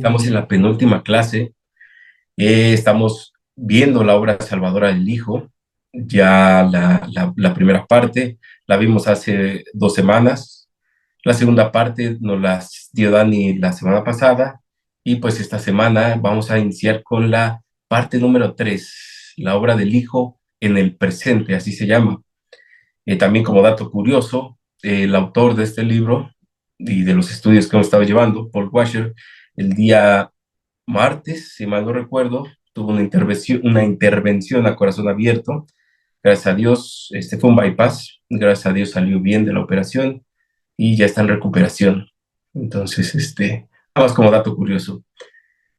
Estamos en la penúltima clase. Estamos viendo la obra salvadora del Hijo. Ya la primera parte la vimos hace 2 semanas. La segunda parte nos la dio Dani la semana pasada. Y pues esta semana vamos a iniciar con la parte número 3, la obra del Hijo en el presente, así se llama. También como dato curioso, el autor de este libro y de los estudios que hemos estado llevando, Paul Washer, el día martes, si mal no recuerdo, tuvo una intervención a corazón abierto. Gracias a Dios, este fue un bypass. Gracias a Dios salió bien de la operación y ya está en recuperación. Entonces, vamos como dato curioso.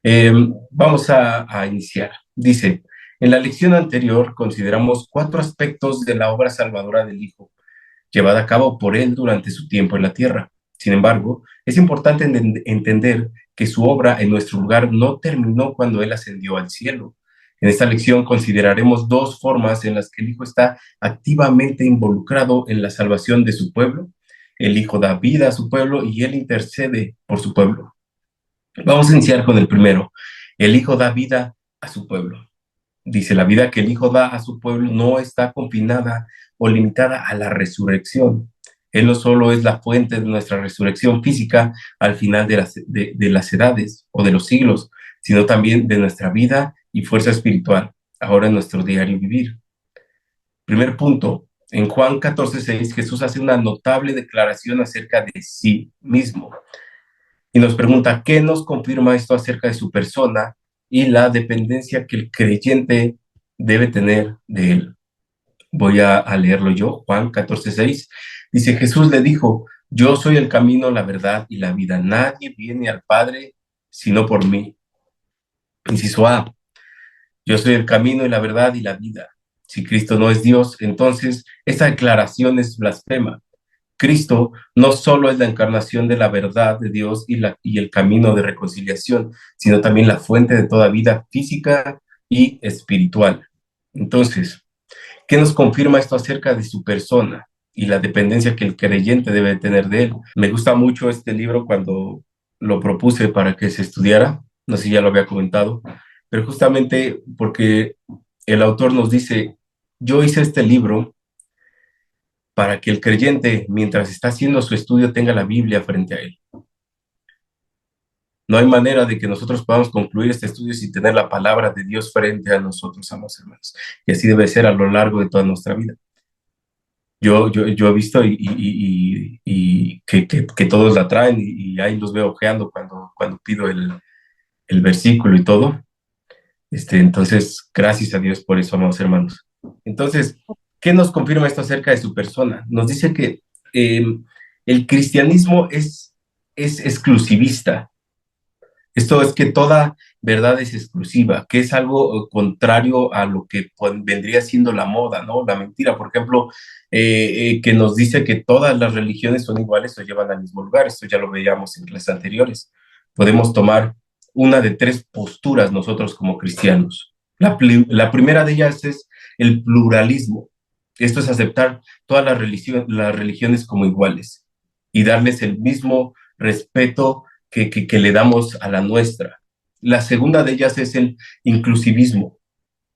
Eh, Vamos a iniciar. Dice, en la lección anterior consideramos 4 aspectos de la obra salvadora del Hijo, llevada a cabo por él durante su tiempo en la tierra. Sin embargo, es importante entender que su obra en nuestro lugar no terminó cuando él ascendió al cielo. En esta lección consideraremos 2 formas en las que el Hijo está activamente involucrado en la salvación de su pueblo. El Hijo da vida a su pueblo y él intercede por su pueblo. Vamos a iniciar con el primero. El Hijo da vida a su pueblo. Dice, la vida que el Hijo da a su pueblo no está confinada o limitada a la resurrección. Él no solo es la fuente de nuestra resurrección física al final de las edades o de los siglos, sino también de nuestra vida y fuerza espiritual, ahora en nuestro diario vivir. Primer punto, en Juan 14:6, Jesús hace una notable declaración acerca de sí mismo y nos pregunta, ¿qué nos confirma esto acerca de su persona y la dependencia que el creyente debe tener de él? Voy a leerlo yo, Juan 14:6. Dice, Jesús le dijo, yo soy el camino, la verdad y la vida. Nadie viene al Padre sino por mí. Inciso A, yo soy el camino y la verdad y la vida. Si Cristo no es Dios, entonces esta declaración es blasfema. Cristo no solo es la encarnación de la verdad de Dios y el camino de reconciliación, sino también la fuente de toda vida física y espiritual. Entonces, ¿qué nos confirma esto acerca de su persona y la dependencia que el creyente debe tener de él? Me gusta mucho este libro cuando lo propuse para que se estudiara, no sé si ya lo había comentado, pero justamente porque el autor nos dice, yo hice este libro para que el creyente, mientras está haciendo su estudio, tenga la Biblia frente a él. No hay manera de que nosotros podamos concluir este estudio sin tener la palabra de Dios frente a nosotros, amados hermanos. Y así debe ser a lo largo de toda nuestra vida. Yo he visto y que todos la traen y ahí los veo ojeando cuando pido el versículo y todo. Entonces, gracias a Dios por eso, amados hermanos. Entonces, ¿qué nos confirma esto acerca de su persona? Nos dice que eh, el cristianismo es exclusivista. Esto es que toda verdad es exclusiva, que es algo contrario a lo que vendría siendo la moda, ¿no? La mentira, por ejemplo, que nos dice que todas las religiones son iguales o llevan al mismo lugar. Esto ya lo veíamos en clases anteriores. Podemos tomar una de 3 posturas nosotros como cristianos. La primera de ellas es el pluralismo. Esto es aceptar todas las religiones como iguales y darles el mismo respeto que le damos a la nuestra. La segunda de ellas es el inclusivismo.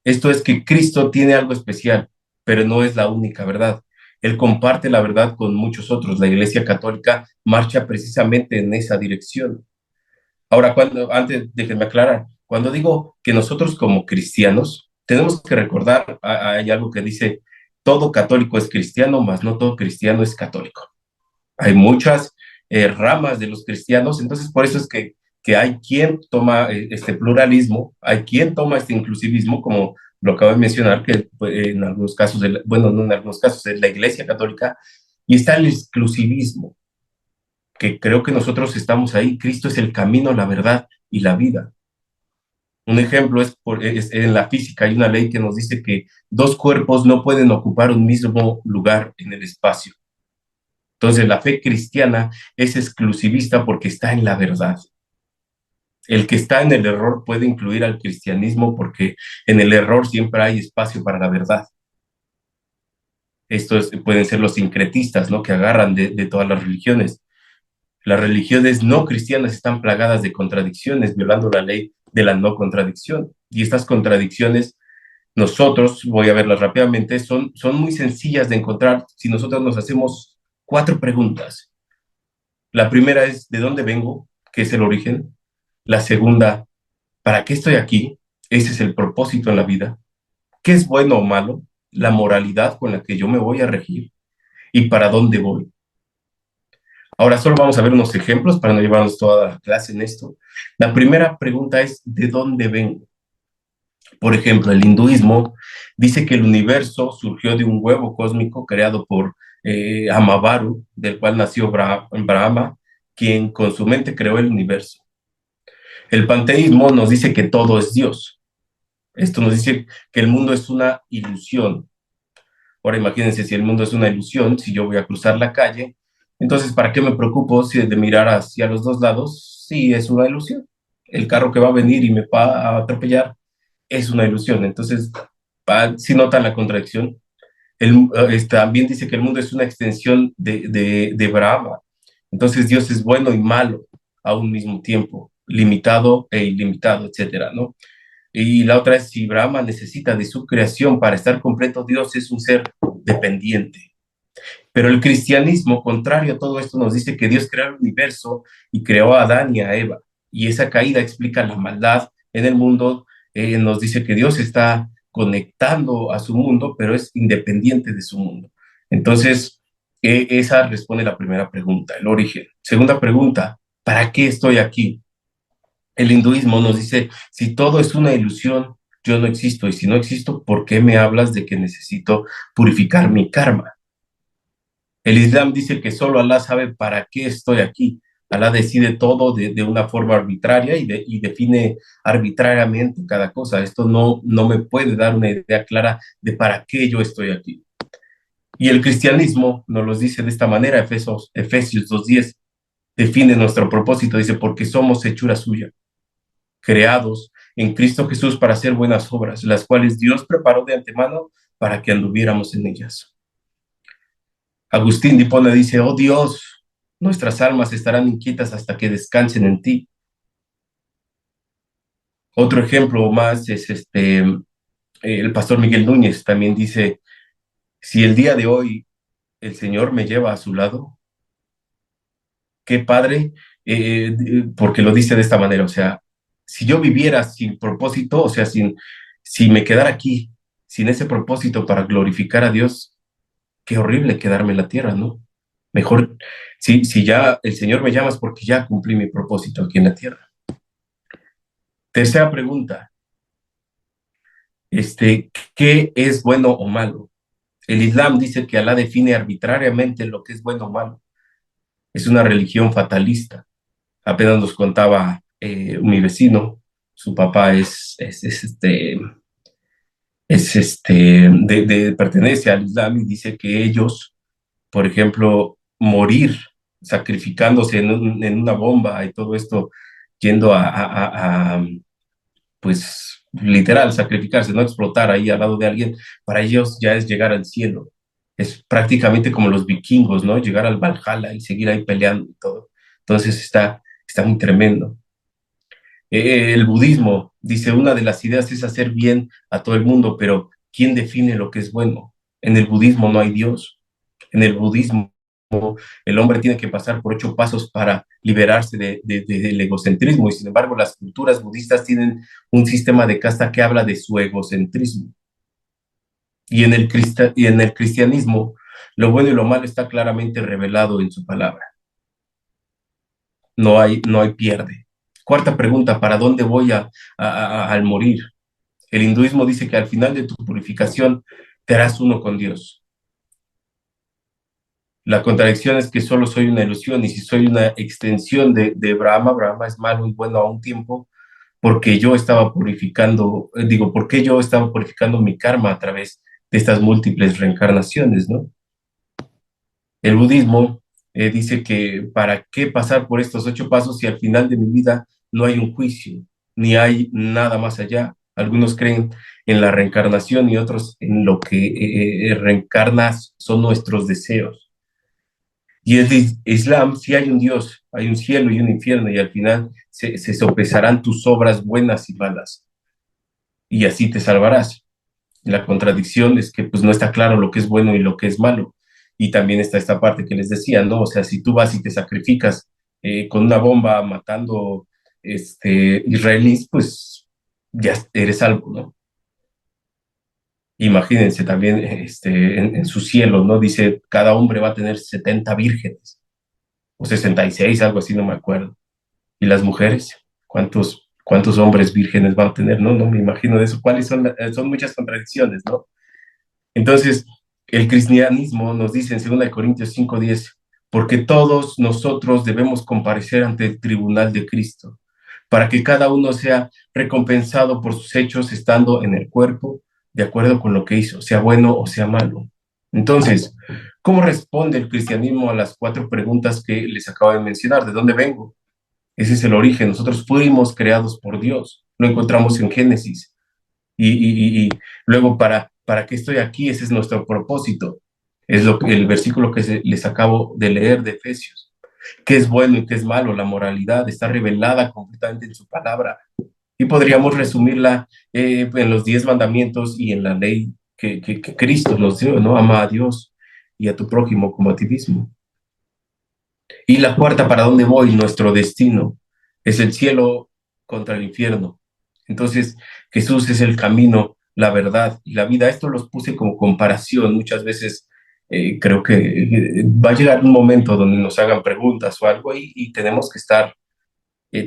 Esto es que Cristo tiene algo especial, pero no es la única verdad. Él comparte la verdad con muchos otros. La Iglesia Católica marcha precisamente en esa dirección. Ahora, antes déjenme aclarar, cuando digo que nosotros como cristianos tenemos que recordar, hay algo que dice, todo católico es cristiano, mas no todo cristiano es católico. Hay muchas ramas de los cristianos, entonces por eso es que hay quien toma este pluralismo, hay quien toma este inclusivismo, como lo acabo de mencionar, que en algunos casos, bueno, no en algunos casos, es la Iglesia Católica, y está el exclusivismo, que creo que nosotros estamos ahí. Cristo es el camino, la verdad y la vida. Un ejemplo es en la física, hay una ley que nos dice que 2 cuerpos no pueden ocupar un mismo lugar en el espacio. Entonces, la fe cristiana es exclusivista porque está en la verdad. El que está en el error puede incluir al cristianismo porque en el error siempre hay espacio para la verdad. Pueden ser los sincretistas, ¿no? Que agarran de todas las religiones. Las religiones no cristianas están plagadas de contradicciones, violando la ley de la no contradicción. Y estas contradicciones, nosotros, voy a verlas rápidamente, son muy sencillas de encontrar si nosotros nos hacemos cuatro preguntas. La primera es, ¿de dónde vengo? ¿Qué es el origen? La segunda, ¿para qué estoy aquí? Ese es el propósito en la vida. ¿Qué es bueno o malo? La moralidad con la que yo me voy a regir. ¿Y para dónde voy? Ahora solo vamos a ver unos ejemplos para no llevarnos toda la clase en esto. La primera pregunta es, ¿de dónde vengo? Por ejemplo, el hinduismo dice que el universo surgió de un huevo cósmico creado por Amavaru, del cual nació Brahma, quien con su mente creó el universo. El panteísmo nos dice que todo es Dios. Esto nos dice que el mundo es una ilusión. Ahora imagínense si el mundo es una ilusión, si yo voy a cruzar la calle, entonces ¿para qué me preocupo si de mirar hacia los dos lados? Sí, es una ilusión. El carro que va a venir y me va a atropellar es una ilusión. Entonces, si notan la contradicción, también dice que el mundo es una extensión de Brahma. Entonces Dios es bueno y malo a un mismo tiempo, limitado e ilimitado, etcétera, ¿no? Y la otra es si Brahma necesita de su creación para estar completo, Dios es un ser dependiente. Pero el cristianismo, contrario a todo esto, nos dice que Dios creó el universo y creó a Adán y a Eva. Y esa caída explica la maldad en el mundo. Nos dice que Dios está conectando a su mundo, pero es independiente de su mundo. Entonces, esa responde la primera pregunta, el origen. Segunda pregunta, ¿para qué estoy aquí? El hinduismo nos dice, si todo es una ilusión, yo no existo. Y si no existo, ¿por qué me hablas de que necesito purificar mi karma? El Islam dice que solo Alá sabe para qué estoy aquí. Alá decide todo de una forma arbitraria y define arbitrariamente cada cosa. Esto no me puede dar una idea clara de para qué yo estoy aquí. Y el cristianismo nos lo dice de esta manera, Efesios 2:10 define nuestro propósito, dice, porque somos hechura suya, creados en Cristo Jesús para hacer buenas obras, las cuales Dios preparó de antemano para que anduviéramos en ellas. Agustín de Hipona dice, oh Dios, nuestras almas estarán inquietas hasta que descansen en ti. Otro ejemplo más es el pastor Miguel Núñez también dice, si el día de hoy el Señor me lleva a su lado, qué padre, porque lo dice de esta manera, o sea, si yo viviera sin propósito, o sea, si me quedara aquí, sin ese propósito para glorificar a Dios, qué horrible quedarme en la tierra, ¿no? Mejor, si ya el Señor me llama es porque ya cumplí mi propósito aquí en la tierra. Tercera pregunta, ¿qué es bueno o malo? El Islam dice que Alá define arbitrariamente lo que es bueno o malo. Es una religión fatalista. Apenas nos contaba mi vecino, su papá pertenece al Islam y dice que ellos, por ejemplo, morir sacrificándose en una bomba y todo esto, yendo pues, literal, sacrificarse, no explotar ahí al lado de alguien, para ellos ya es llegar al cielo. Es prácticamente como los vikingos, ¿no? Llegar al Valhalla y seguir ahí peleando y todo. Entonces está muy tremendo. El budismo dice, una de las ideas es hacer bien a todo el mundo, pero ¿quién define lo que es bueno? En el budismo no hay Dios. En el budismo el hombre tiene que pasar por 8 pasos para liberarse del egocentrismo y sin embargo las culturas budistas tienen un sistema de casta que habla de su egocentrismo. Y en el cristianismo lo bueno y lo malo está claramente revelado en su palabra. No hay pierde. Cuarta pregunta, ¿para dónde voy al morir? El hinduismo dice que al final de tu purificación te harás uno con Dios. La contradicción es que solo soy una ilusión y si soy una extensión de Brahma, Brahma es malo y bueno a un tiempo porque yo estaba purificando, porque yo estaba purificando mi karma a través de estas múltiples reencarnaciones, ¿no? El budismo dice que para qué pasar por estos 8 pasos si al final de mi vida no hay un juicio, ni hay nada más allá. Algunos creen en la reencarnación y otros en lo que reencarnas son nuestros deseos. Y el Islam, sí hay un Dios, hay un cielo y un infierno, y al final se sopesarán tus obras buenas y malas, y así te salvarás. La contradicción es que pues no está claro lo que es bueno y lo que es malo. Y también está esta parte que les decía, ¿no? O sea, si tú vas y te sacrificas con una bomba matando israelíes, pues ya eres salvo, ¿no? Imagínense también en su cielo, ¿no? Dice, cada hombre va a tener 70 vírgenes, o 66, algo así, no me acuerdo. ¿Y las mujeres? ¿Cuántos hombres vírgenes van a tener? No, no me imagino de eso. ¿Cuáles son? Son muchas contradicciones, ¿no? Entonces, el cristianismo nos dice en 2 Corintios 5:10, porque todos nosotros debemos comparecer ante el tribunal de Cristo, para que cada uno sea recompensado por sus hechos estando en el cuerpo, de acuerdo con lo que hizo, sea bueno o sea malo. Entonces, ¿cómo responde el cristianismo a las 4 preguntas que les acabo de mencionar? ¿De dónde vengo? Ese es el origen. Nosotros fuimos creados por Dios. Lo encontramos en Génesis. Y luego, ¿para qué estoy aquí? Ese es nuestro propósito. Es el versículo que les acabo de leer de Efesios. ¿Qué es bueno y qué es malo? La moralidad está revelada completamente en su palabra. Y podríamos resumirla en los 10 mandamientos y en la ley que Cristo nos dio, ¿no? Ama a Dios y a tu prójimo como a ti mismo. Y la cuarta, ¿para dónde voy? Nuestro destino es el cielo contra el infierno. Entonces, Jesús es el camino, la verdad y la vida. Esto los puse como comparación. Muchas veces creo que va a llegar un momento donde nos hagan preguntas o algo y tenemos que estar,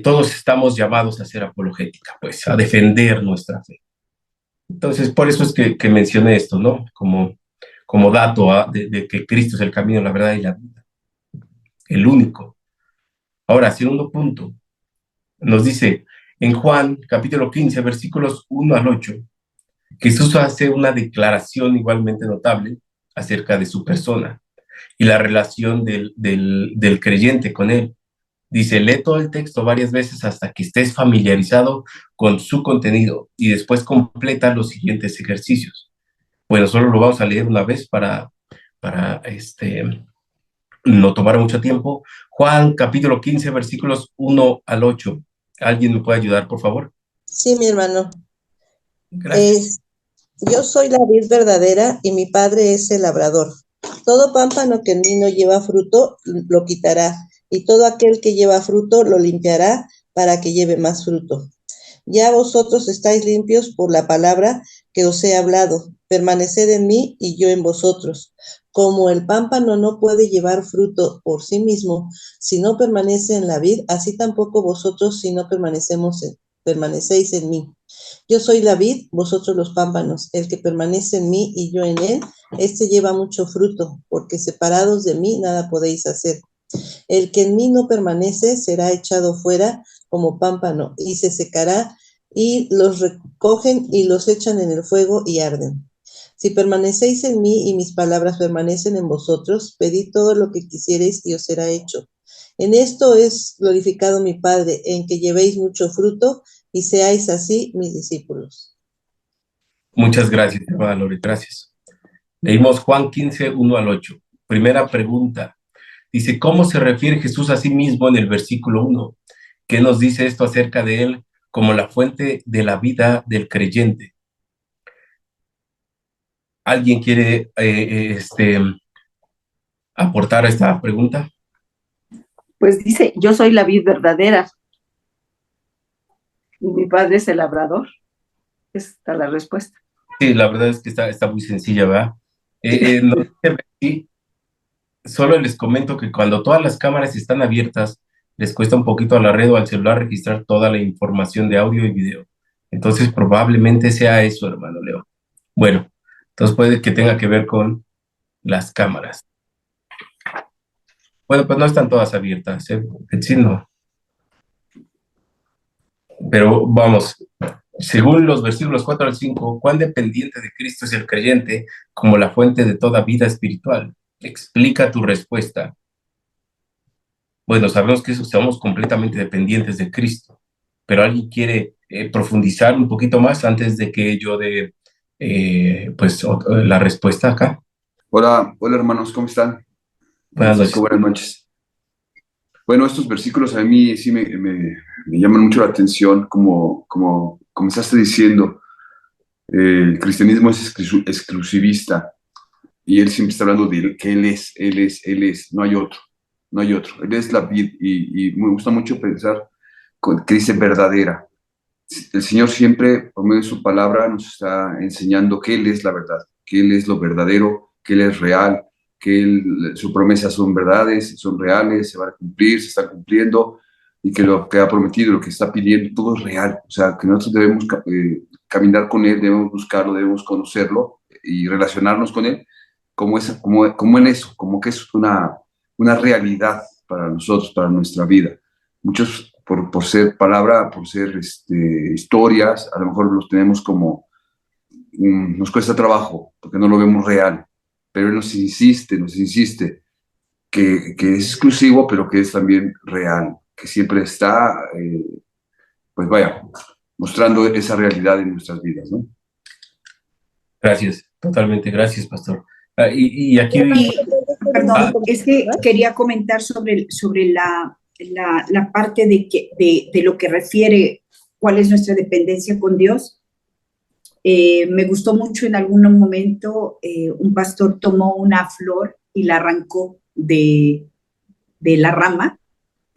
todos estamos llamados a hacer apologética, pues, a defender nuestra fe. Entonces, por eso es que mencioné esto, ¿no? Como dato de que Cristo es el camino, la verdad y la vida, el único. Ahora, segundo punto, nos dice en Juan capítulo 15, versículos 1 al 8, Jesús hace una declaración igualmente notable acerca de su persona y la relación del creyente con él. Dice, lee todo el texto varias veces hasta que estés familiarizado con su contenido y después completa los siguientes ejercicios. Bueno, solo lo vamos a leer una vez para no tomar mucho tiempo. Juan capítulo 15, versículos 1 al 8. ¿Alguien me puede ayudar, por favor? Sí, mi hermano. Gracias. Yo soy la vid verdadera y mi padre es el labrador. Todo pámpano que en mí no lleva fruto lo quitará, y todo aquel que lleva fruto lo limpiará para que lleve más fruto. Ya vosotros estáis limpios por la palabra que os he hablado. Permaneced en mí y yo en vosotros. Como el pámpano no puede llevar fruto por sí mismo si no permanece en la vid, así tampoco vosotros si no permanecéis en mí. Yo soy la vid, vosotros los pámpanos. El que permanece en mí y yo en él, este lleva mucho fruto, porque separados de mí nada podéis hacer. El que en mí no permanece será echado fuera como pámpano y se secará, y los recogen y los echan en el fuego y arden. Si permanecéis en mí y mis palabras permanecen en vosotros, pedid todo lo que quisiereis y os será hecho. En esto es glorificado mi Padre, en que llevéis mucho fruto y seáis así mis discípulos. Muchas gracias, hermana Lore, gracias. Leímos Juan 15, 1 al 8. Primera pregunta. Dice, ¿cómo se refiere Jesús a sí mismo en el versículo 1? ¿Qué nos dice esto acerca de él como la fuente de la vida del creyente? ¿Alguien quiere aportar a esta pregunta? Pues dice, yo soy la vid verdadera y mi padre es el labrador. Esta es la respuesta. Sí, la verdad es que está muy sencilla, ¿verdad? No sé si solo les comento que cuando todas las cámaras están abiertas, les cuesta un poquito a la red o al celular registrar toda la información de audio y video. Entonces, probablemente sea eso, hermano Leo. Bueno, entonces puede que tenga que ver con las cámaras. Bueno, pues no están todas abiertas, ¿eh? Sí, no. Pero vamos, según los versículos 4 al 5, ¿cuán dependiente de Cristo es el creyente como la fuente de toda vida espiritual? Explica tu respuesta. Bueno, sabemos que somos completamente dependientes de Cristo, pero ¿alguien quiere profundizar un poquito más antes de que yo dé la respuesta acá? Hola, hola hermanos, ¿cómo están? Buenas Francisco, noches. buenas noches. Bueno, estos versículos a mí sí me llaman mucho la atención, como comenzaste diciendo, el cristianismo es exclusivista y él siempre está hablando de que él es, no hay otro, no hay otro. Él es la vida y me gusta mucho pensar que dice verdadera. El Señor siempre, por medio de su palabra, nos está enseñando que Él es la verdad, que Él es lo verdadero, que Él es real, que sus promesas son verdades, son reales, se van a cumplir, se están cumpliendo, y que lo que ha prometido, lo que está pidiendo, todo es real. O sea, que nosotros debemos caminar con Él, debemos buscarlo, debemos conocerlo y relacionarnos con Él como en eso, como que es una realidad para nosotros, para nuestra vida. Muchos, por ser palabra, por ser historias, a lo mejor los tenemos como, nos cuesta trabajo, porque no lo vemos real, pero él nos insiste que es exclusivo, pero que es también real, que siempre está, pues vaya, mostrando esa realidad en nuestras vidas, ¿no? Gracias, totalmente, gracias, pastor. Y aquí, ¿Puedo hacer ah, Perdón, un es que comentario? quería comentar sobre la parte de lo que refiere cuál es nuestra dependencia con Dios. Me gustó mucho en algún momento, un pastor tomó una flor y la arrancó de la rama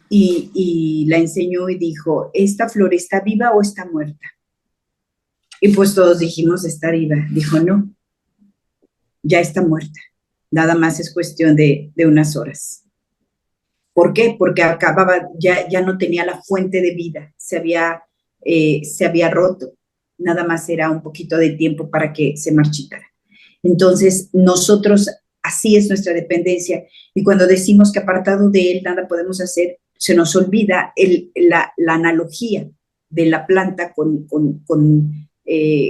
y la enseñó y dijo, ¿esta flor está viva o está muerta? Y pues todos dijimos, está viva. Dijo, no, ya está muerta. Nada más es cuestión de unas horas. ¿Por qué? Porque acababa, ya no tenía la fuente de vida, se había roto. Nada más era un poquito de tiempo para que se marchitara. Entonces, nosotros, así es nuestra dependencia. Y cuando decimos que apartado de Él nada podemos hacer, se nos olvida la analogía de la planta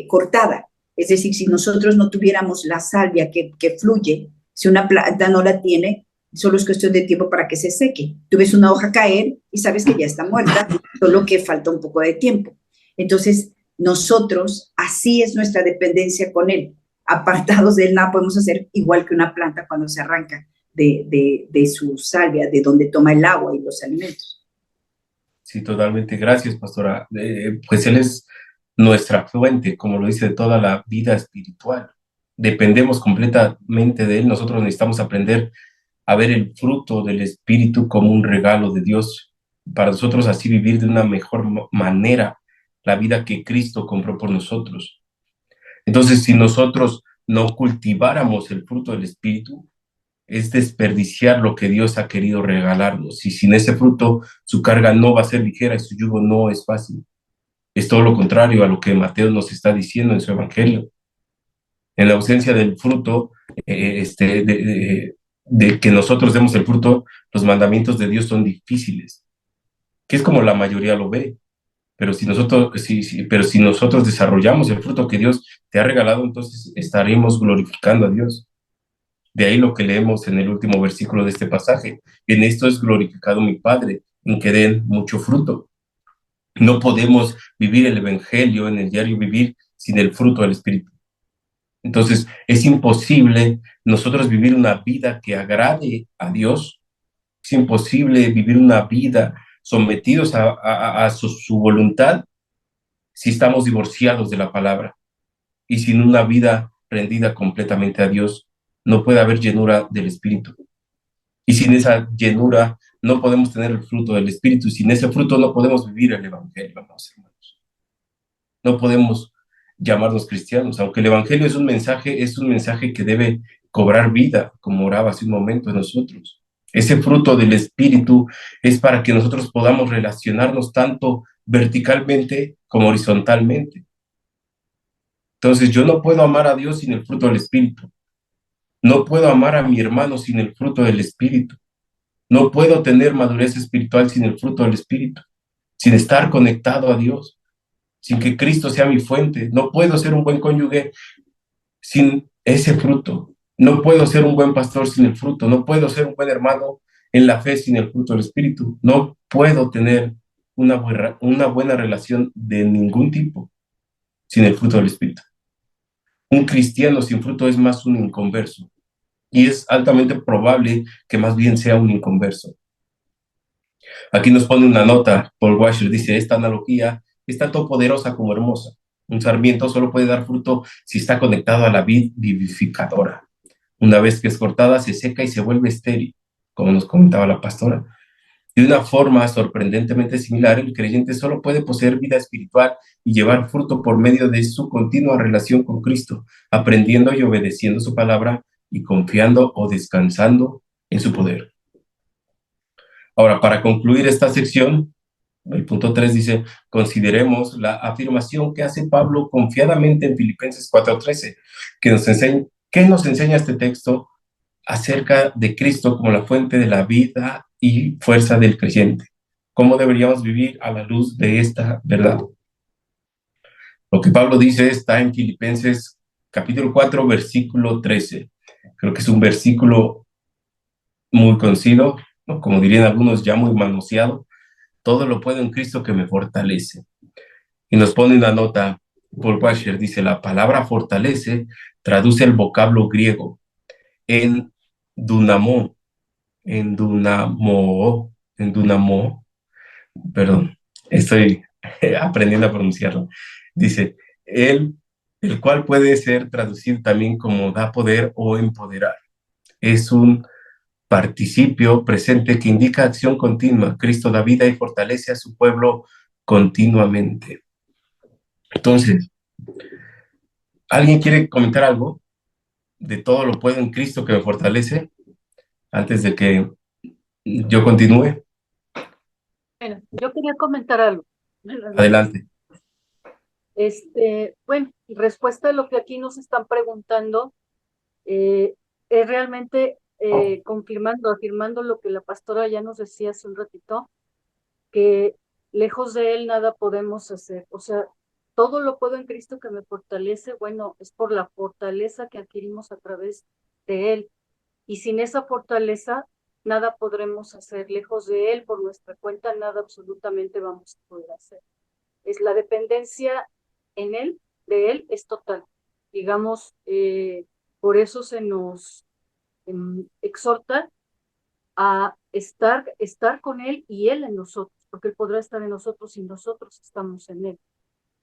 cortada. Es decir, si nosotros no tuviéramos la salvia que fluye, si una planta no la tiene, solo es cuestión de tiempo para que se seque. Tú ves una hoja caer y sabes que ya está muerta, solo que falta un poco de tiempo. Entonces, nosotros, así es nuestra dependencia con Él. Apartados de Él, nada podemos hacer igual que una planta cuando se arranca de su salvia, de donde toma el agua y los alimentos. sí, totalmente, gracias, pastora. Pues Él es nuestra fuente, como lo dice, de toda la vida espiritual. Dependemos completamente de Él. Nosotros necesitamos aprender a ver el fruto del Espíritu como un regalo de Dios, para nosotros así vivir de una mejor manera la vida que Cristo compró por nosotros. Entonces, si nosotros no cultiváramos el fruto del Espíritu, es desperdiciar lo que Dios ha querido regalarnos. Y sin ese fruto, su carga no va a ser ligera y su yugo no es fácil. Es todo lo contrario a lo que Mateo nos está diciendo en su evangelio. En la ausencia del fruto, de que nosotros demos el fruto, los mandamientos de Dios son difíciles, que es como la mayoría lo ve. Pero si nosotros desarrollamos el fruto que Dios te ha regalado, entonces estaremos glorificando a Dios. De ahí lo que leemos en el último versículo de este pasaje. En esto es glorificado mi Padre, en que den mucho fruto. No podemos vivir el evangelio en el diario vivir sin el fruto del Espíritu. Entonces, es imposible nosotros vivir una vida que agrade a Dios. Es imposible vivir una vida sometidos a su voluntad si estamos divorciados de la palabra y sin una vida rendida completamente a Dios. No puede haber llenura del Espíritu. Y sin esa llenura no podemos tener el fruto del Espíritu. Y sin ese fruto no podemos vivir el Evangelio, amados hermanos. No podemos llamarnos cristianos, aunque el Evangelio es un mensaje que debe cobrar vida, como oraba hace un momento en nosotros. Ese fruto del Espíritu es para que nosotros podamos relacionarnos tanto verticalmente como horizontalmente. Entonces yo no puedo amar a Dios sin el fruto del Espíritu. No puedo amar a mi hermano sin el fruto del Espíritu. No puedo tener madurez espiritual sin el fruto del Espíritu, sin estar conectado a Dios, sin que Cristo sea mi fuente. No puedo ser un buen cónyuge sin ese fruto. No puedo ser un buen pastor sin el fruto. No puedo ser un buen hermano en la fe sin el fruto del Espíritu. No puedo tener una buena relación de ningún tipo sin el fruto del Espíritu. Un cristiano sin fruto es más un inconverso. y es altamente probable que más bien sea un inconverso. Aquí nos pone una nota, Paul Washer dice, esta analogía es tanto poderosa como hermosa. Un sarmiento solo puede dar fruto si está conectado a la vid vivificadora. Una vez que es cortada, se seca y se vuelve estéril, como nos comentaba la pastora. De una forma sorprendentemente similar, el creyente solo puede poseer vida espiritual y llevar fruto por medio de su continua relación con Cristo, aprendiendo y obedeciendo su palabra y confiando o descansando en su poder. Ahora, para concluir esta sección, el punto 3 dice, consideremos la afirmación que hace Pablo confiadamente en Filipenses 4:13, ¿qué nos enseña este texto acerca de Cristo como la fuente de la vida y fuerza del creyente? ¿Cómo deberíamos vivir a la luz de esta verdad? Lo que Pablo dice está en Filipenses capítulo 4, versículo 13. Creo que es un versículo muy conocido, ¿no? Como dirían algunos, ya muy manoseado. Todo lo puedo en Cristo que me fortalece. Y nos pone una nota, Paul Washer dice, la palabra fortalece traduce el vocablo griego en dunamo, en dunamo, perdón, estoy aprendiendo a pronunciarlo. Dice, el cual puede ser traducido también como da poder o empoderar. Es un participio presente que indica acción continua. Cristo da vida y fortalece a su pueblo continuamente. Entonces, ¿alguien quiere comentar algo de todo lo puedo en Cristo que me fortalece antes de que yo continúe? Bueno, yo quería comentar algo. Adelante. Bueno, respuesta a lo que aquí nos están preguntando, es realmente afirmando lo que la pastora ya nos decía hace un ratito, que lejos de Él nada podemos hacer. O sea, todo lo puedo en Cristo que me fortalece. Bueno, es por la fortaleza que adquirimos a través de Él. Y sin esa fortaleza, nada podremos hacer. Lejos de Él, por nuestra cuenta, nada absolutamente vamos a poder hacer. Es la dependencia en Él, de Él, es total. Digamos, por eso se nos exhorta a estar con Él y Él en nosotros, porque Él podrá estar en nosotros y nosotros estamos en Él.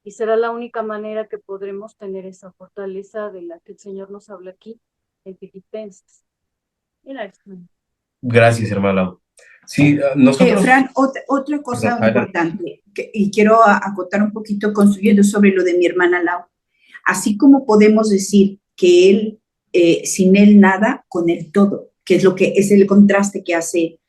Y será la única manera que podremos tener esa fortaleza de la que el Señor nos habla aquí en Filipenses. Mira esto. Gracias, hermano. Sí, nosotros... Fran, otra cosa importante, y quiero acotar un poquito construyendo sobre lo de mi hermana Lau. Así como podemos decir que él, sin él nada, con él todo, que es lo que es el contraste que hace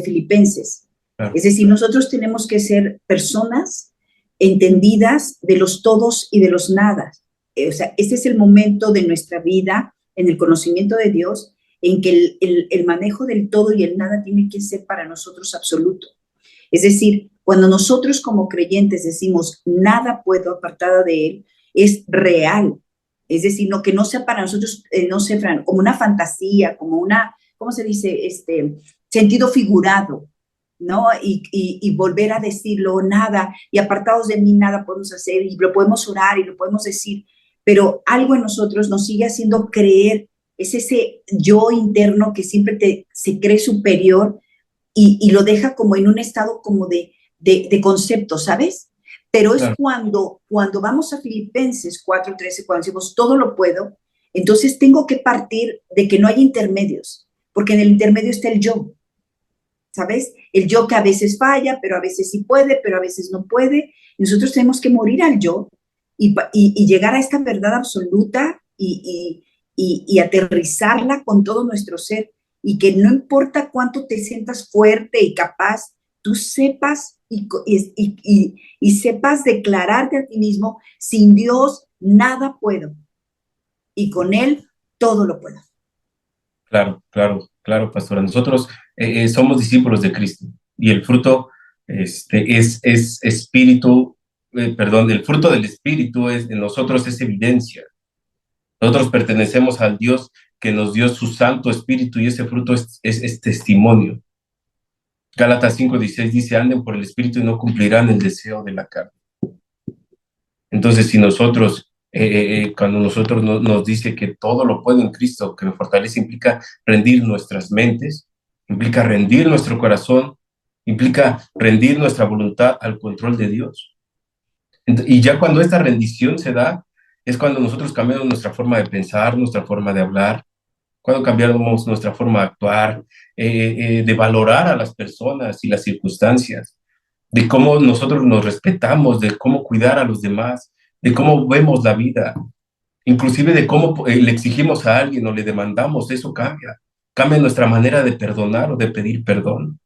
Filipenses. Claro. Es decir, nosotros tenemos que ser personas entendidas de los todos y de los nadas. O sea, este es el momento de nuestra vida en el conocimiento de Dios en que el manejo del todo y el nada tiene que ser para nosotros absoluto. Es decir, cuando nosotros como creyentes decimos nada puedo apartada de Él, es real. Es decir, no, que no sea para nosotros, no sé, Fran, como una fantasía, como una, ¿cómo se dice? Sentido figurado, ¿no? Y volver a decirlo, nada, y apartados de mí nada podemos hacer, y lo podemos orar y lo podemos decir, pero algo en nosotros nos sigue haciendo creer. Es ese yo interno que siempre se cree superior y lo deja como en un estado como de concepto, ¿sabes? Pero es claro. cuando vamos a Filipenses 4:13, cuando decimos todo lo puedo, entonces tengo que partir de que no hay intermedios, porque en el intermedio está el yo, ¿sabes? El yo que a veces falla, pero a veces sí puede, pero a veces no puede. Nosotros tenemos que morir al yo y llegar a esta verdad absoluta y aterrizarla con todo nuestro ser, y que no importa cuánto te sientas fuerte y capaz, tú sepas y sepas declararte a ti mismo, sin Dios nada puedo, y con Él todo lo puedo. Claro, pastora. Nosotros somos discípulos de Cristo y el fruto es espíritu, el fruto del espíritu en nosotros es evidencia. Nosotros pertenecemos al Dios que nos dio su Santo Espíritu y ese fruto es testimonio. Gálatas 5:16 dice, anden por el Espíritu y no cumplirán el deseo de la carne. Entonces, si nosotros Cuando nosotros nos dice que todo lo puedo en Cristo, que me fortalece, implica rendir nuestras mentes, implica rendir nuestro corazón, implica rendir nuestra voluntad al control de Dios. Y ya cuando esta rendición se da, es cuando nosotros cambiamos nuestra forma de pensar, nuestra forma de hablar, cuando cambiamos nuestra forma de actuar, de valorar a las personas y las circunstancias, de cómo nosotros nos respetamos, de cómo cuidar a los demás, de cómo vemos la vida, inclusive de cómo le exigimos a alguien o le demandamos. Eso cambia, cambia nuestra manera de perdonar o de pedir perdón.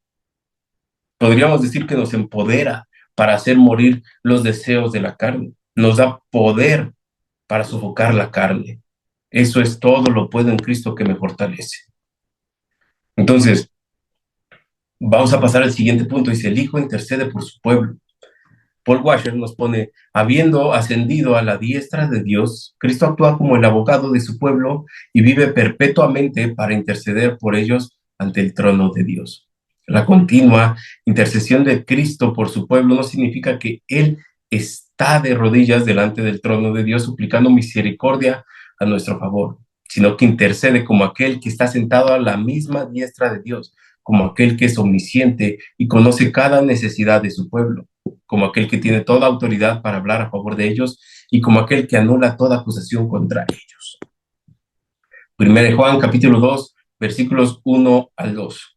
Podríamos decir que nos empodera para hacer morir los deseos de la carne, nos da poder para sofocar la carne. Eso es todo lo puedo en Cristo que me fortalece. Entonces, vamos a pasar al siguiente punto. Dice, el Hijo intercede por su pueblo. Paul Washer nos pone, habiendo ascendido a la diestra de Dios, Cristo actúa como el abogado de su pueblo y vive perpetuamente para interceder por ellos ante el trono de Dios. La continua intercesión de Cristo por su pueblo no significa que Él está de rodillas delante del trono de Dios suplicando misericordia a nuestro favor, sino que intercede como aquel que está sentado a la misma diestra de Dios, como aquel que es omnisciente y conoce cada necesidad de su pueblo, como aquel que tiene toda autoridad para hablar a favor de ellos y como aquel que anula toda acusación contra ellos. 1 Juan capítulo 2, versículos 1 al 2.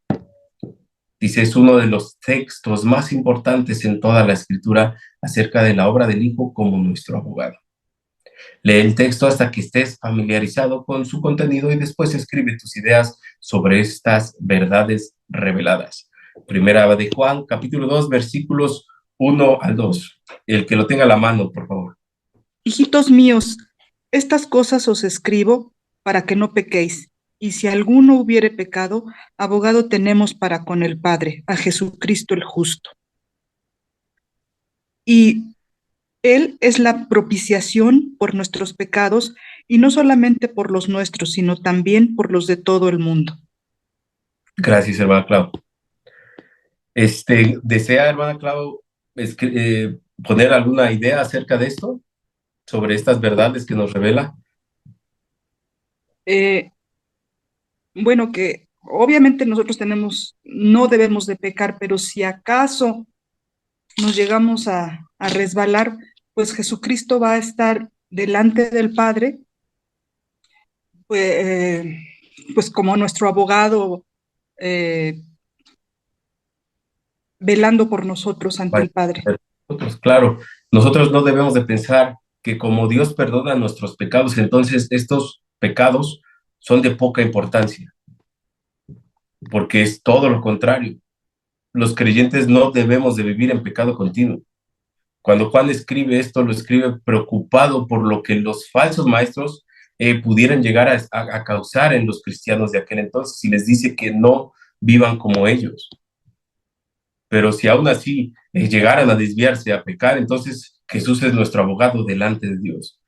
Dice, es uno de los textos más importantes en toda la Escritura acerca de la obra del Hijo como nuestro abogado. Lee el texto hasta que estés familiarizado con su contenido y después escribe tus ideas sobre estas verdades reveladas. Primera de Juan, capítulo 2, versículos 1 al 2. El que lo tenga a la mano, por favor. Hijitos míos, estas cosas os escribo para que no pequéis. Y si alguno hubiere pecado, abogado tenemos para con el Padre, a Jesucristo el justo. Y Él es la propiciación por nuestros pecados, y no solamente por los nuestros, sino también por los de todo el mundo. Gracias, hermana Clau. ¿Desea, hermana Clau, poner alguna idea acerca de esto? Sobre estas verdades que nos revela. Bueno, que obviamente nosotros no debemos de pecar, pero si acaso nos llegamos a resbalar, pues Jesucristo va a estar delante del Padre, pues como nuestro abogado, velando por nosotros ante el Padre. Claro, nosotros no debemos de pensar que como Dios perdona nuestros pecados, entonces estos pecados son de poca importancia, porque es todo lo contrario. Los creyentes no debemos de vivir en pecado continuo. Cuando Juan escribe esto, lo escribe preocupado por lo que los falsos maestros pudieran llegar a causar en los cristianos de aquel entonces, y les dice que no vivan como ellos. Pero si aún así llegaran a desviarse, a pecar, entonces Jesús es nuestro abogado delante de Dios.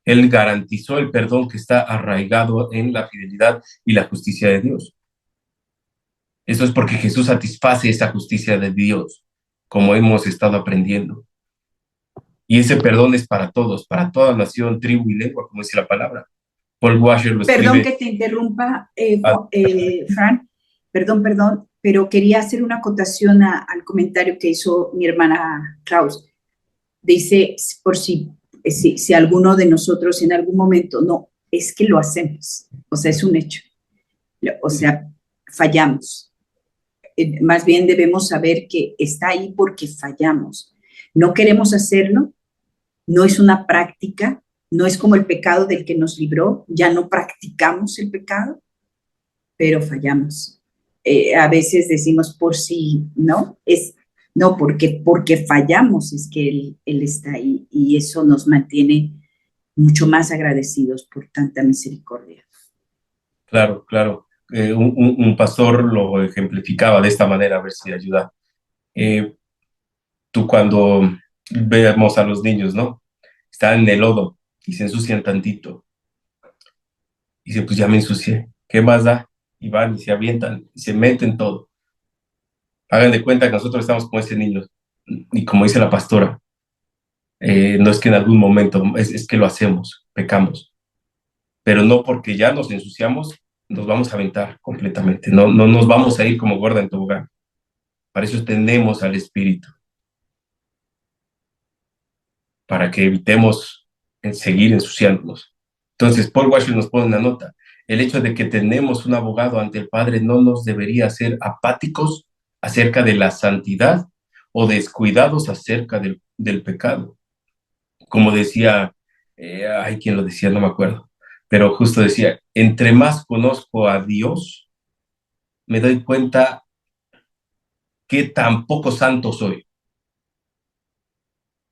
Él garantizó el perdón que está arraigado en la fidelidad y la justicia de Dios. Eso es porque Jesús satisface esa justicia de Dios, como hemos estado aprendiendo. Y ese perdón es para todos, para toda nación, tribu y lengua, como dice la palabra. Paul Washer lo escribe. Perdón que te interrumpa, Fran, perdón, pero quería hacer una acotación al comentario que hizo mi hermana Klaus. Dice, por si alguno de nosotros en algún momento, no, es que lo hacemos, o sea, es un hecho, o sea, fallamos. Más bien debemos saber que está ahí porque fallamos. No queremos hacerlo, no es una práctica, no es como el pecado del que nos libró, ya no practicamos el pecado, pero fallamos. A veces decimos por si, ¿no? No, porque fallamos es que él está ahí y eso nos mantiene mucho más agradecidos por tanta misericordia. Claro, claro. Un pastor lo ejemplificaba de esta manera, a ver si ayuda. Tú cuando vemos a los niños, ¿no? Están en el lodo y se ensucian tantito. Y dicen, pues ya me ensucié, ¿qué más da? Y van y se avientan y se meten todo. Hagan de cuenta que nosotros estamos con ese niño. Y como dice la pastora, No es que en algún momento, es que lo hacemos, pecamos, pero no porque ya nos ensuciamos, nos vamos a aventar completamente, no nos vamos a ir como gorda en tobogán. Para eso tenemos al Espíritu, para que evitemos seguir ensuciándonos. Entonces, Paul Washer nos pone una nota. El hecho de que tenemos un abogado ante el Padre no nos debería hacer apáticos acerca de la santidad o descuidados acerca del pecado. Como decía, hay quien lo decía, no me acuerdo, pero justo decía, entre más conozco a Dios, me doy cuenta que tan poco santo soy.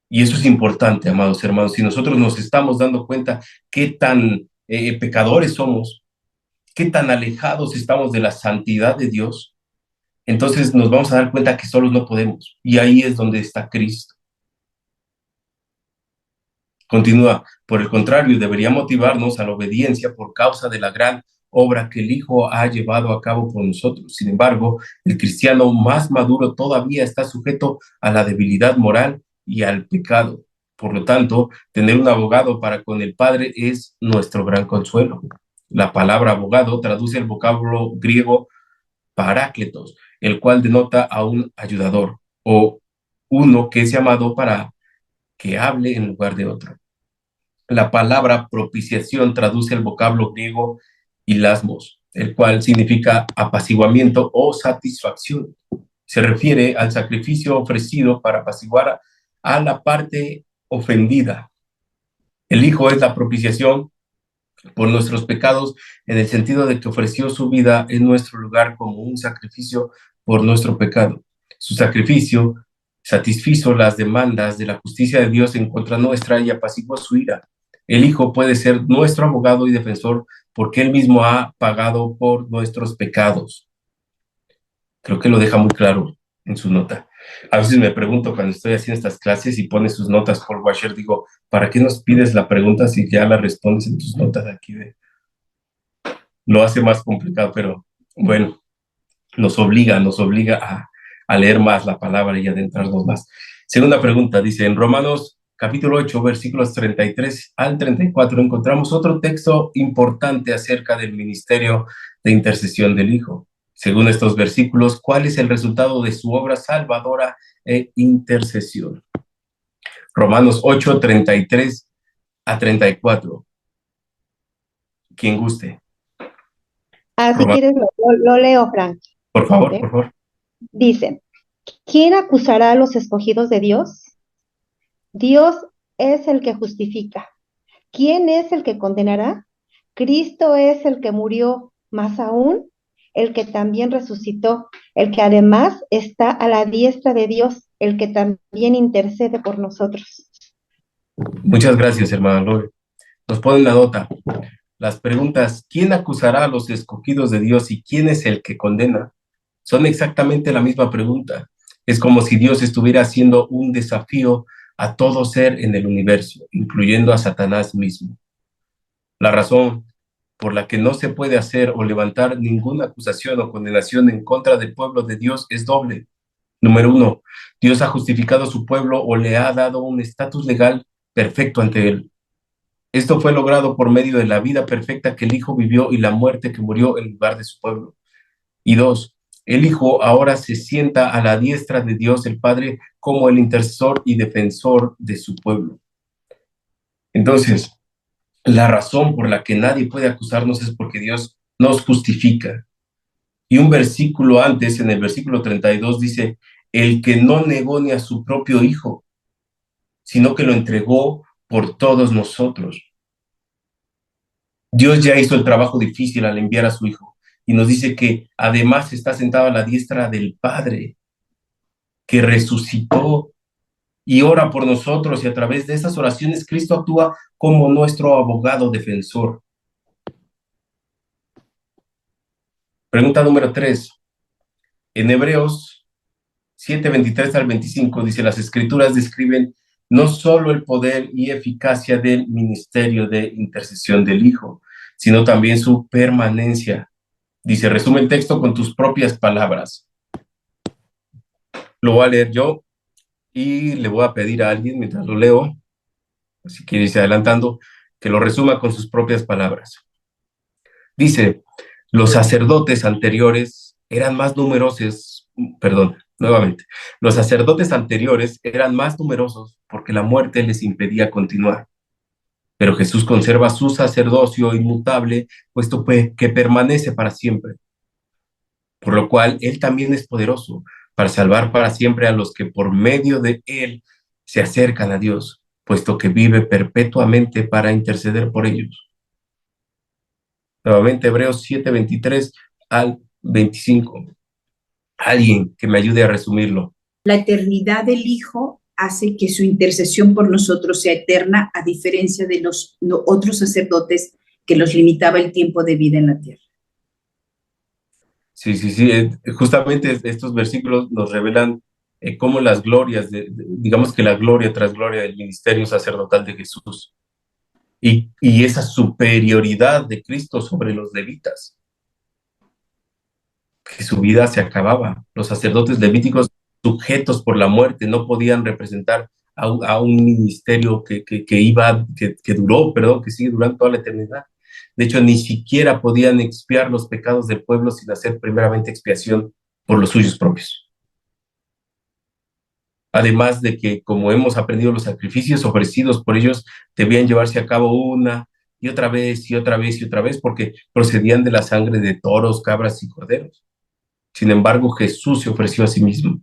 Y eso es importante, amados hermanos. Si nosotros nos estamos dando cuenta qué tan pecadores somos, qué tan alejados estamos de la santidad de Dios, entonces nos vamos a dar cuenta que solos no podemos. Y ahí es donde está Cristo. Continúa, por el contrario, debería motivarnos a la obediencia por causa de la gran obra que el Hijo ha llevado a cabo por nosotros. Sin embargo, el cristiano más maduro todavía está sujeto a la debilidad moral y al pecado. Por lo tanto, tener un abogado para con el Padre es nuestro gran consuelo. La palabra abogado traduce el vocablo griego parácletos, el cual denota a un ayudador o uno que es llamado para que hable en lugar de otro. La palabra propiciación traduce el vocablo griego hilasmos, el cual significa apaciguamiento o satisfacción. Se refiere al sacrificio ofrecido para apaciguar a la parte ofendida. El Hijo es la propiciación por nuestros pecados en el sentido de que ofreció su vida en nuestro lugar como un sacrificio por nuestro pecado. Su sacrificio satisfizo las demandas de la justicia de Dios en contra nuestra y apaciguó su ira. El Hijo puede ser nuestro abogado y defensor porque Él mismo ha pagado por nuestros pecados. Creo que lo deja muy claro en su nota. A veces me pregunto cuando estoy haciendo estas clases y pone sus notas por Washer, digo, ¿para qué nos pides la pregunta si ya la respondes en tus notas aquí? Lo hace más complicado, pero bueno, nos obliga a leer más la palabra y adentrarnos más. Segunda pregunta, dice, en Romanos capítulo 8, versículos 33 al 34, encontramos otro texto importante acerca del ministerio de intercesión del Hijo. Según estos versículos, ¿cuál es el resultado de su obra salvadora e intercesión? Romanos 8, 33 a 34. Quien guste. Si quieres, lo leo, Frank. Por favor, ¿Sí? por favor. Dice, ¿quién acusará a los escogidos de Dios? Dios es el que justifica. ¿Quién es el que condenará? Cristo es el que murió, más aún, el que también resucitó, el que además está a la diestra de Dios, el que también intercede por nosotros. Muchas gracias, hermana Lore. Nos ponen la nota. Las preguntas, ¿quién acusará a los escogidos de Dios y quién es el que condena? Son exactamente la misma pregunta. Es como si Dios estuviera haciendo un desafío a todo ser en el universo, incluyendo a Satanás mismo. La razón por la que no se puede hacer o levantar ninguna acusación o condenación en contra del pueblo de Dios es doble. Número uno, Dios ha justificado a su pueblo o le ha dado un estatus legal perfecto ante él. Esto fue logrado por medio de la vida perfecta que el Hijo vivió y la muerte que murió en lugar de su pueblo. Y dos, el Hijo ahora se sienta a la diestra de Dios el Padre como el intercesor y defensor de su pueblo. Entonces, la razón por la que nadie puede acusarnos es porque Dios nos justifica. Y un versículo antes, en el versículo 32, dice, el que no negó ni a su propio Hijo, sino que lo entregó por todos nosotros. Dios ya hizo el trabajo difícil al enviar a su Hijo y nos dice que además está sentado a la diestra del Padre, que resucitó y ora por nosotros, y a través de esas oraciones Cristo actúa como nuestro abogado defensor. Pregunta número 3. En Hebreos 7, 23 al 25 dice, las Escrituras describen no solo el poder y eficacia del ministerio de intercesión del Hijo, sino también su permanencia. Dice, resume el texto con tus propias palabras. Lo voy a leer yo y le voy a pedir a alguien, mientras lo leo, si quiere irse adelantando, que lo resuma con sus propias palabras. Dice, los sacerdotes anteriores eran más numerosos, perdón, nuevamente, los sacerdotes anteriores eran más numerosos porque la muerte les impedía continuar. Pero Jesús conserva su sacerdocio inmutable, puesto que permanece para siempre, por lo cual Él también es poderoso para salvar para siempre a los que por medio de Él se acercan a Dios, puesto que vive perpetuamente para interceder por ellos. Nuevamente, Hebreos 7:23 al 25. Alguien que me ayude a resumirlo. La eternidad del Hijo hace que su intercesión por nosotros sea eterna, a diferencia de los otros sacerdotes que los limitaba el tiempo de vida en la tierra. Sí, justamente estos versículos nos revelan cómo las glorias, digamos que la gloria tras gloria del ministerio sacerdotal de Jesús y esa superioridad de Cristo sobre los levitas, que su vida se acababa. Los sacerdotes levíticos, sujetos por la muerte, no podían representar a un ministerio que sigue durando toda la eternidad. De hecho, ni siquiera podían expiar los pecados del pueblo sin hacer primeramente expiación por los suyos propios. Además de que, como hemos aprendido, los sacrificios ofrecidos por ellos debían llevarse a cabo una y otra vez y otra vez y otra vez, porque procedían de la sangre de toros, cabras y corderos. Sin embargo, Jesús se ofreció a sí mismo,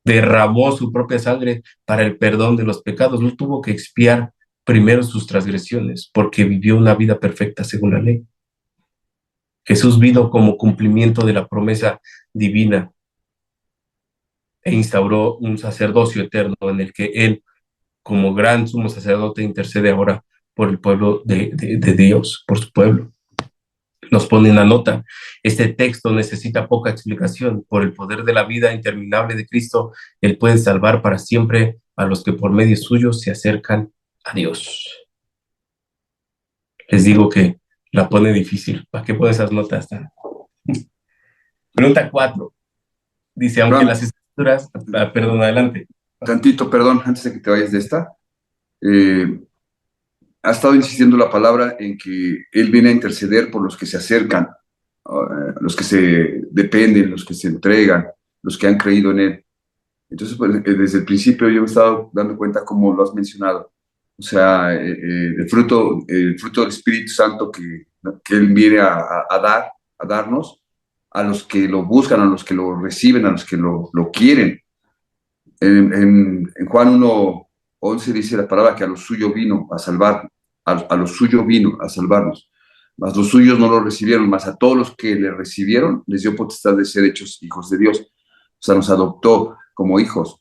derramó su propia sangre para el perdón de los pecados, no tuvo que expiar primero sus transgresiones, porque vivió una vida perfecta según la ley. Jesús vino como cumplimiento de la promesa divina e instauró un sacerdocio eterno en el que Él, como gran sumo sacerdote, intercede ahora por el pueblo de Dios, por su pueblo. Nos pone una nota. Este texto necesita poca explicación. Por el poder de la vida interminable de Cristo, Él puede salvar para siempre a los que por medio suyo se acercan a Dios. Les digo que la pone difícil. ¿Para qué pone esas notas? Pregunta 4. Dice, aunque las escrituras... perdón, adelante. Tantito, perdón, antes de que te vayas de esta. Ha estado insistiendo la palabra en que Él viene a interceder por los que se acercan, los que se dependen, los que se entregan, los que han creído en Él. Entonces, pues, desde el principio yo me he estado dando cuenta como lo has mencionado. O sea, el fruto del Espíritu Santo que Él viene a darnos, a los que lo buscan, a los que lo reciben, a los que lo quieren. En Juan 1:11 dice la palabra que a lo suyo vino a salvar, a lo suyo vino a salvarnos, mas los suyos no lo recibieron, mas a todos los que le recibieron les dio potestad de ser hechos hijos de Dios. O sea, nos adoptó como hijos.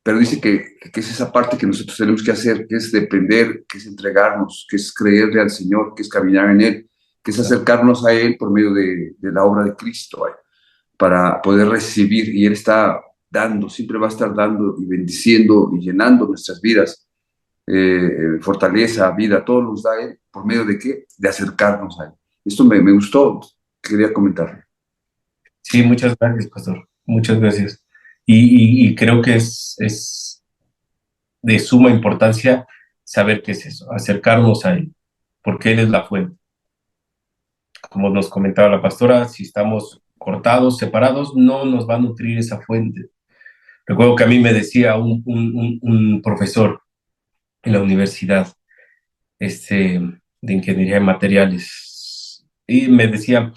Pero dice que es esa parte que nosotros tenemos que hacer, que es depender, que es entregarnos, que es creerle al Señor, que es caminar en Él, que es acercarnos a Él por medio de la obra de Cristo, para poder recibir. Y Él está dando, siempre va a estar dando y bendiciendo y llenando nuestras vidas, fortaleza, vida, todo nos da Él. ¿Por medio de qué? De acercarnos a Él. Esto me gustó, quería comentarlo. Sí, muchas gracias, pastor. Muchas gracias. Y creo que es de suma importancia saber qué es eso, acercarnos a Él, porque Él es la fuente. Como nos comentaba la pastora, si estamos cortados, separados, no nos va a nutrir esa fuente. Recuerdo que a mí me decía un profesor en la universidad de ingeniería de materiales, y me decía,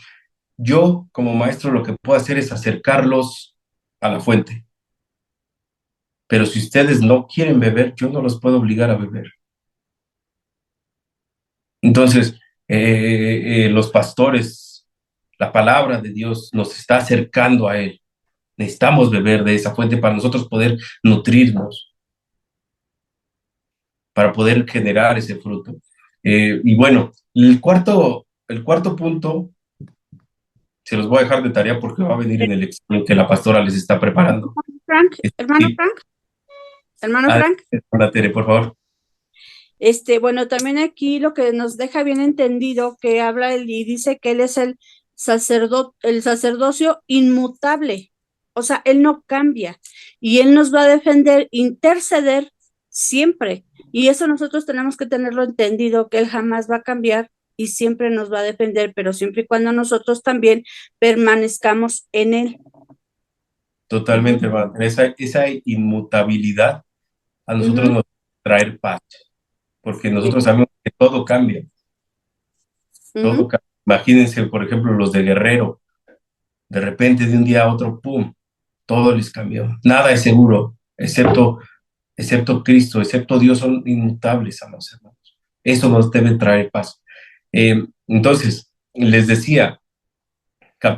yo como maestro lo que puedo hacer es acercarlos a la fuente, pero si ustedes no quieren beber, yo no los puedo obligar a beber. Entonces, los pastores, la palabra de Dios nos está acercando a Él. Necesitamos beber de esa fuente para nosotros poder nutrirnos, para poder generar ese fruto. Y bueno, el cuarto punto se los voy a dejar de tarea porque va a venir en el examen que la pastora les está preparando. Hermano Frank. Hermana Tere, por favor. Bueno, también aquí lo que nos deja bien entendido que habla él y dice que él es el sacerdocio inmutable. O sea, Él no cambia y Él nos va a defender, interceder siempre. Y eso nosotros tenemos que tenerlo entendido, que Él jamás va a cambiar y siempre nos va a defender, pero siempre y cuando nosotros también permanezcamos en Él. Totalmente, hermano. Esa inmutabilidad a nosotros nos trae paz, porque nosotros sabemos que todo cambia, todo cambia. Imagínense, por ejemplo, los de Guerrero, de repente de un día a otro, ¡pum!, todo les cambió. Nada es seguro, excepto Cristo, excepto Dios, son inmutables, amados hermanos. Eso nos debe traer paz. Entonces, les decía,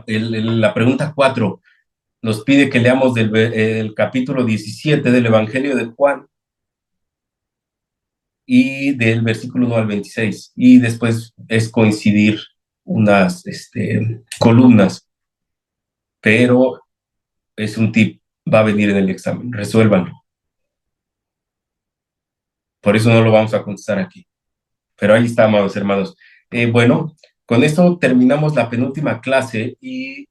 la pregunta 4 nos pide que leamos el capítulo 17 del Evangelio de Juan y del versículo 1 al 26, y después es coincidir unas columnas, pero es un tip, va a venir en el examen, resuélvanlo. Por eso no lo vamos a contestar aquí. Pero ahí está, amados hermanos. Bueno, con esto terminamos la penúltima clase y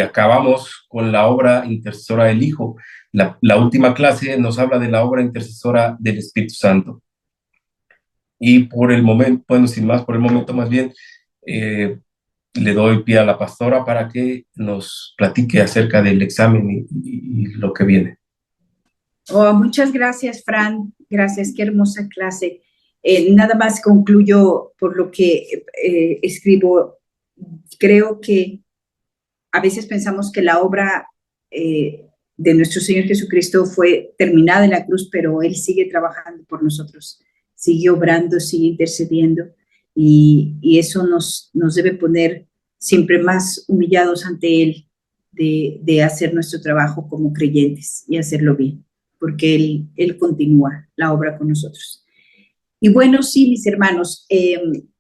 acabamos con la obra intercesora del Hijo. La última clase nos habla de la obra intercesora del Espíritu Santo. Y por el momento, bueno, sin más, por el momento más bien, le doy pie a la pastora para que nos platique acerca del examen y lo que viene. Oh, muchas gracias, Fran. Gracias, qué hermosa clase. Nada más concluyo por lo que escribo. Creo que a veces pensamos que la obra de nuestro Señor Jesucristo fue terminada en la cruz, pero Él sigue trabajando por nosotros, sigue obrando, sigue intercediendo, y eso nos debe poner siempre más humillados ante Él de hacer nuestro trabajo como creyentes y hacerlo bien, porque Él continúa la obra con nosotros. Y bueno, sí, mis hermanos,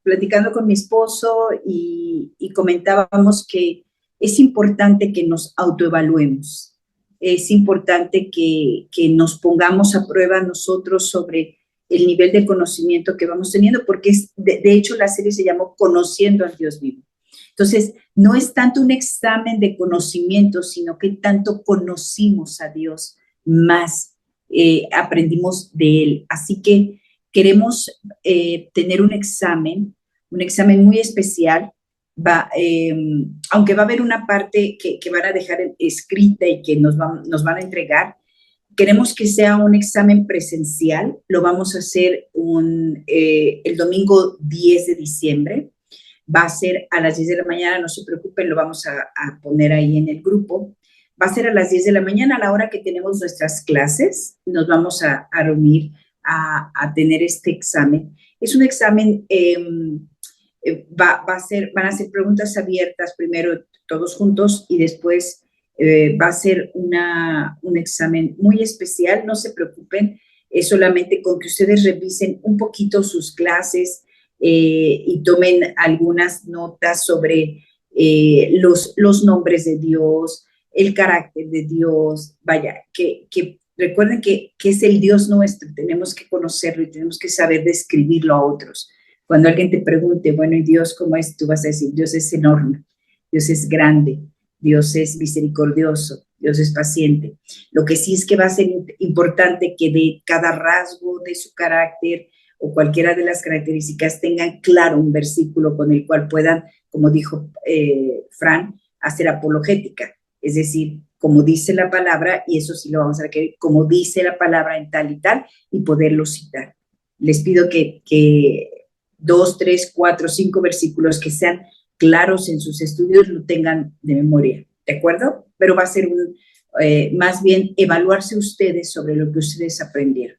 platicando con mi esposo y comentábamos que es importante que nos autoevaluemos, es importante que nos pongamos a prueba nosotros sobre el nivel de conocimiento que vamos teniendo, porque de hecho la serie se llamó Conociendo al Dios Vivo. Entonces, no es tanto un examen de conocimiento, sino que tanto conocimos a Dios, más aprendimos de Él. Así que queremos tener un examen muy especial. Aunque va a haber una parte que van a dejar escrita y que nos van a entregar, queremos que sea un examen presencial. Lo vamos a hacer el domingo 10 de diciembre. Va a ser a las 10 de la mañana, no se preocupen, lo vamos a poner ahí en el grupo. Va a ser a las 10 de la mañana, a la hora que tenemos nuestras clases. Nos vamos a reunir a tener este examen. Es un examen, van a ser preguntas abiertas primero todos juntos y después va a ser un examen muy especial. No se preocupen, es solamente con que ustedes revisen un poquito sus clases y tomen algunas notas sobre los nombres de Dios, el carácter de Dios. Vaya, que recuerden que es el Dios nuestro, tenemos que conocerlo y tenemos que saber describirlo a otros. Cuando alguien te pregunte, bueno, ¿y Dios cómo es? Tú vas a decir, Dios es enorme, Dios es grande, Dios es misericordioso, Dios es paciente. Lo que sí es que va a ser importante que de cada rasgo de su carácter o cualquiera de las características tengan claro un versículo con el cual puedan, como dijo Fran, hacer apologética. Es decir, como dice la palabra, y eso sí lo vamos a requerir, como dice la palabra en tal y tal, y poderlo citar. Les pido que 2, 3, 4, 5 versículos que sean claros en sus estudios lo tengan de memoria, ¿de acuerdo? Pero va a ser más bien evaluarse ustedes sobre lo que ustedes aprendieron.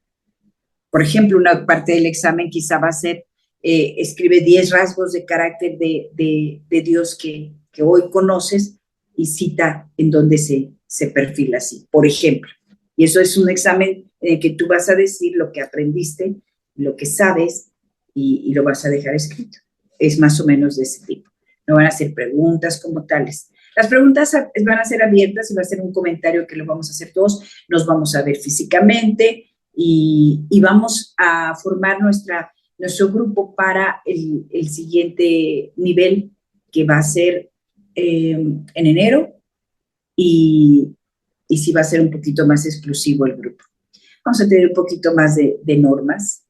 Por ejemplo, una parte del examen quizá va a ser, escribe 10 rasgos de carácter de Dios que hoy conoces y cita en donde se perfila así, por ejemplo. Y eso es un examen en el que tú vas a decir lo que aprendiste, lo que sabes y lo vas a dejar escrito. Es más o menos de ese tipo. No van a ser preguntas como tales. Las preguntas van a ser abiertas y va a ser un comentario que lo vamos a hacer todos. Nos vamos a ver físicamente y vamos a formar nuestro grupo para el siguiente nivel, que va a ser en enero, y y sí va a ser un poquito más exclusivo el grupo. Vamos a tener un poquito más de normas,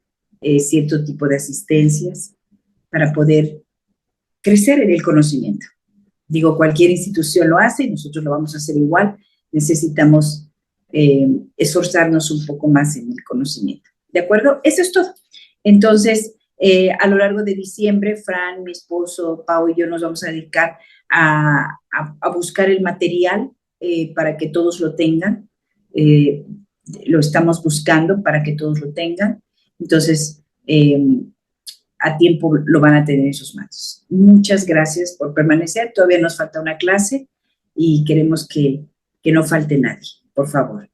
cierto tipo de asistencias para poder crecer en el conocimiento. Digo, cualquier institución lo hace y nosotros lo vamos a hacer igual. Necesitamos esforzarnos un poco más en el conocimiento. ¿De acuerdo? Eso es todo. Entonces, a lo largo de diciembre, Fran, mi esposo, Pau y yo nos vamos a dedicar a buscar el material para que todos lo tengan. Lo estamos buscando para que todos lo tengan. Entonces, a tiempo lo van a tener en sus manos. Muchas gracias por permanecer. Todavía nos falta una clase y queremos que no falte nadie, por favor.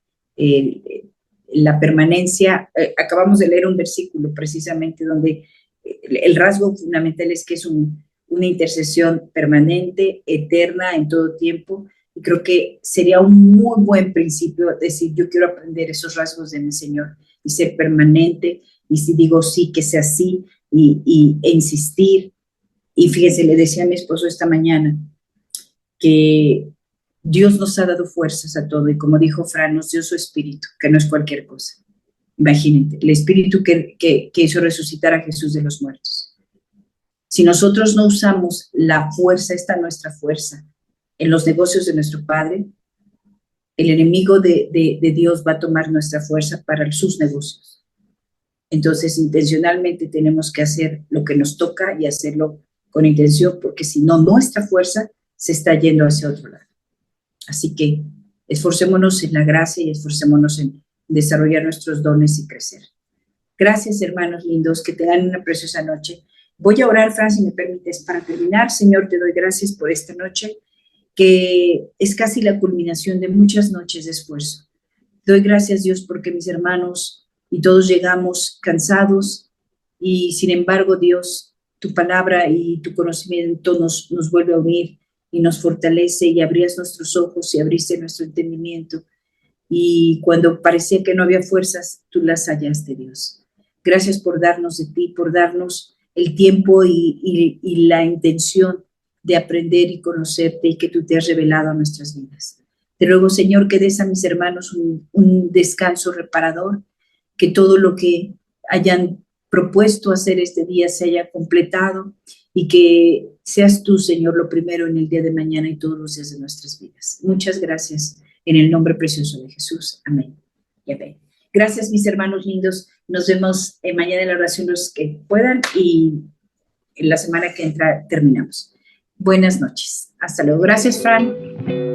La permanencia, acabamos de leer un versículo precisamente donde el rasgo fundamental es que es una intercesión permanente, eterna, en todo tiempo, y creo que sería un muy buen principio decir, yo quiero aprender esos rasgos de mi Señor y ser permanente, y si digo sí, que sea así, e insistir. Y fíjense, le decía a mi esposo esta mañana que Dios nos ha dado fuerzas a todo, y como dijo Fran, nos dio su espíritu, que no es cualquier cosa. Imagínate, el espíritu que hizo resucitar a Jesús de los muertos. Si nosotros no usamos la fuerza, esta nuestra fuerza, en los negocios de nuestro Padre, el enemigo de Dios va a tomar nuestra fuerza para sus negocios. Entonces, intencionalmente tenemos que hacer lo que nos toca y hacerlo con intención, porque si no, nuestra fuerza se está yendo hacia otro lado. Así que esforcémonos en la gracia y esforcémonos en desarrollar nuestros dones y crecer. Gracias, hermanos lindos, que tengan una preciosa noche. Voy a orar, Fran, si me permites, para terminar. Señor, te doy gracias por esta noche, que es casi la culminación de muchas noches de esfuerzo. Te doy gracias, Dios, porque mis hermanos y todos llegamos cansados y, sin embargo, Dios, tu palabra y tu conocimiento nos vuelve a unir y nos fortalece, y abrías nuestros ojos y abriste nuestro entendimiento. Y cuando parecía que no había fuerzas, tú las hallaste, Dios. Gracias por darnos de ti, por darnos el tiempo y la intención de aprender y conocerte, y que tú te has revelado a nuestras vidas. Te ruego, Señor, que des a mis hermanos un descanso reparador, que todo lo que hayan propuesto hacer este día se haya completado, y que seas tú, Señor, lo primero en el día de mañana y todos los días de nuestras vidas. Muchas gracias, en el nombre precioso de Jesús. Amén y amén. Gracias, mis hermanos lindos. Nos vemos mañana en la oración los que puedan, y en la semana que entra terminamos. Buenas noches. Hasta luego. Gracias, Fran.